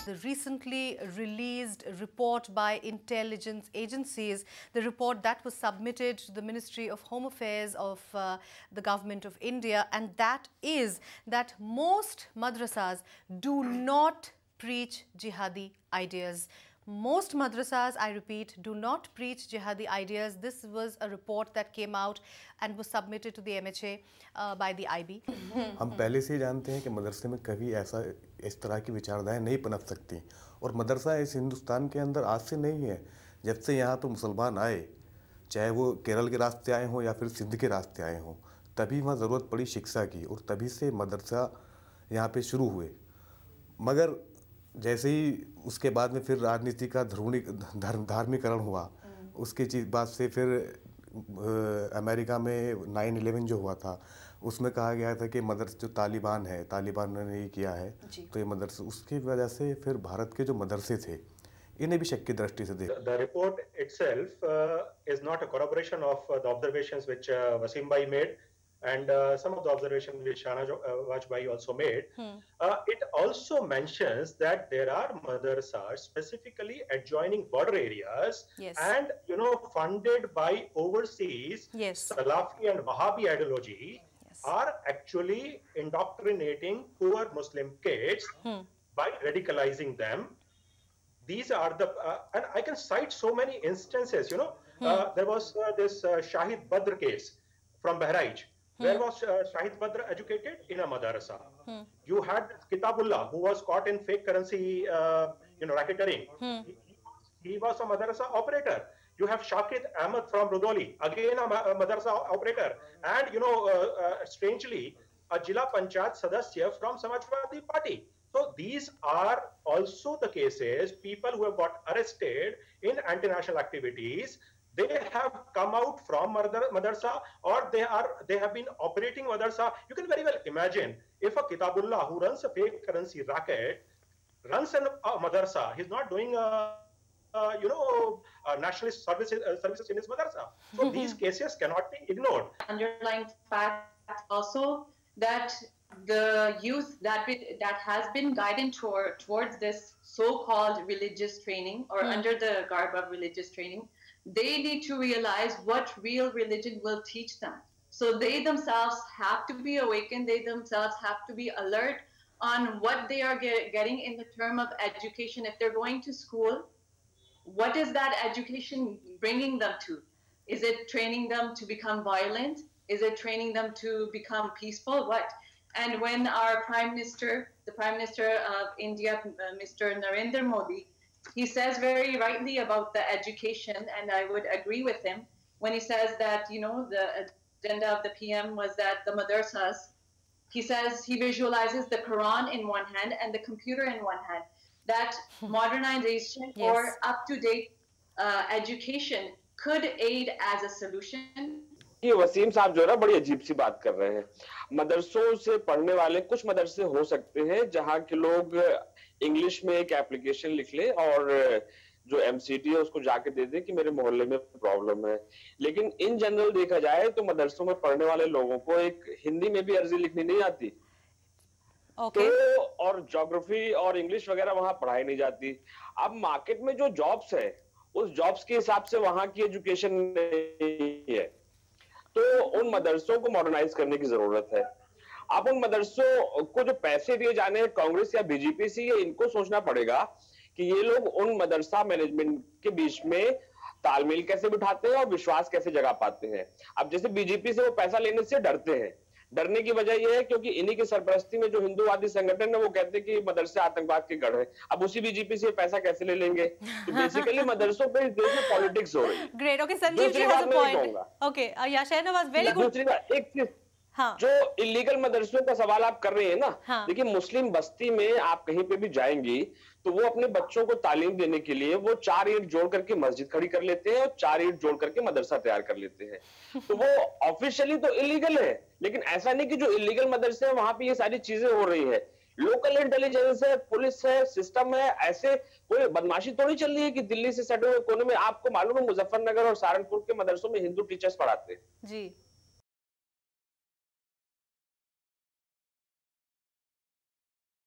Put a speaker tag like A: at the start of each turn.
A: The recently released report by intelligence agencies, the report that was submitted to the Ministry of Home Affairs of the Government of India, and that is that most madrasas do not preach jihadi ideas. Most madrasas, I repeat, do not preach jihadi ideas. This was a report that came out and was submitted to the MHA by the IB.
B: हम पहले से ही जानते हैं कि मदरसे में कभी ऐसा इस तरह की विचारधाराएं नहीं पनप सकती, और मदरसा इस हिंदुस्तान के अंदर आज से नहीं है। जब से यहाँ पर मुसलमान आए, चाहे वो केरल के रास्ते आए हों या फिर सिंध के रास्ते आए हों, तभी वहाँ ज़रूरत पड़ी शिक्षा की, और तभी से मदरसा यहाँ पे शुरू हुए। मगर जैसे ही उसके बाद में फिर राजनीति का धार्मिकरण हुआ, उसके बाद से फिर अमेरिका में 9/11 जो हुआ था, उसमें कहा गया था कि मदरसा जो तालिबान है, तालिबान ने ये किया है, तो ये मदरसा, उसकी वजह से फिर भारत के जो मदरसे थे इन्हें भी शक की दृष्टि से देखा।
C: The report itself is not a corroboration of the observations which WASIM bhai made, and some of the observations which SHAHNAWAZ bhai also made. It also mentions that there are madrasas specifically adjoining border areas, and funded by overseas Salafi and Wahhabi ideology, are actually indoctrinating poor Muslim kids by radicalizing them. These are the and I can cite so many instances. There was this Shahid Badr case from Bahrain. Where was Shahid Badr educated? In a madrasa. You had Kitabullah, who was caught in fake currency, racketeering. He was a madrasa operator. You have Shakit Ahmed from Rudoli, again a madrasa operator. And, strangely, a Jila Panchayat Sadasya from Samajwadi Party. So these are also the cases, people who have got arrested in anti-national activities. They have come out from madrasa, or they have been operating madrasa. You can very well imagine if a Kitabullah who runs a fake currency racket runs a madrasa, he's not doing nationalist services in his madrasa. So these cases cannot be ignored.
D: Underlying fact also that the youth that has been guided towards this so-called religious training, or under the garb of religious training, they need to realize what real religion will teach them. So they themselves have to be awakened, they themselves have to be alert on what they are getting in the term of education. If they're going to school, what is that education bringing them to? Is it training them to become violent? Is it training them to become peaceful? What? And when our Prime Minister, the Prime Minister of India, Mr. Narendra Modi, he says very rightly about the education, and I would agree with him when he says that, the agenda of the PM was that the madrasas, he says he visualizes the Quran in one hand and the computer in one hand, that modernization or up-to-date education could aid as a solution.
E: ये वसीम साहब जो है ना बड़ी अजीब सी बात कर रहे हैं। मदरसों से पढ़ने वाले कुछ मदरसे हो सकते हैं जहां के लोग इंग्लिश में एक एप्लीकेशन लिख ले और जो एमसीटी है उसको जाके दे दे कि मेरे मोहल्ले में प्रॉब्लम है, लेकिन इन जनरल देखा जाए तो मदरसों में पढ़ने वाले लोगों को एक हिंदी में भी अर्जी लिखनी नहीं आती। तो और ज्योग्राफी और इंग्लिश वगैरह वहां पढ़ाई नहीं जाती। अब मार्केट में जो जॉब्स है उस जॉब्स के हिसाब से वहां की एजुकेशन नहीं है, तो उन मदरसों को मॉडर्नाइज करने की जरूरत है। अब उन मदरसों को जो पैसे दिए जाने हैं कांग्रेस या बीजेपी से, ये इनको सोचना पड़ेगा कि ये लोग उन मदरसा मैनेजमेंट के बीच में तालमेल कैसे बिठाते हैं और विश्वास कैसे जगा पाते हैं। अब जैसे बीजेपी से वो पैसा लेने से डरते हैं, डरने की वजह यह है क्योंकि इन्हीं की सरपरस्ती में जो हिंदूवादी संगठन है वो कहते हैं कि मदरसे आतंकवाद के गढ़ है। अब उसी बीजेपी से पैसा कैसे ले लेंगे? तो बेसिकली मदरसों पे इस देश में पॉलिटिक्स हो रही है।
A: Great, okay Sanjeev ji has a point. Okay या शाहनवाज, वेरी गुड।
E: दूसरी बात, एक चीज जो इलीगल मदरसों का सवाल आप कर रहे हैं ना, देखिए मुस्लिम बस्ती में आप कहीं पे भी जाएंगी तो वो अपने बच्चों को तालीम देने के लिए वो 4 ईंट जोड़ करके मस्जिद खड़ी कर लेते हैं और 4 ईंट जोड़ करके मदरसा तैयार कर लेते हैं। तो वो ऑफिशियली तो इलीगल है, लेकिन ऐसा नहीं कि जो इलीगल मदरसे हैं वहां पे ये सारी चीजें हो रही है। लोकल इंटेलिजेंस है, पुलिस है, सिस्टम है, ऐसे कोई बदमाशी तो नहीं चल रही है कि दिल्ली से सटे हुए कोने में। आपको मालूम है मुजफ्फरनगर और सहारनपुर के मदरसों में हिंदू टीचर्स पढ़ाते हैं।
A: जी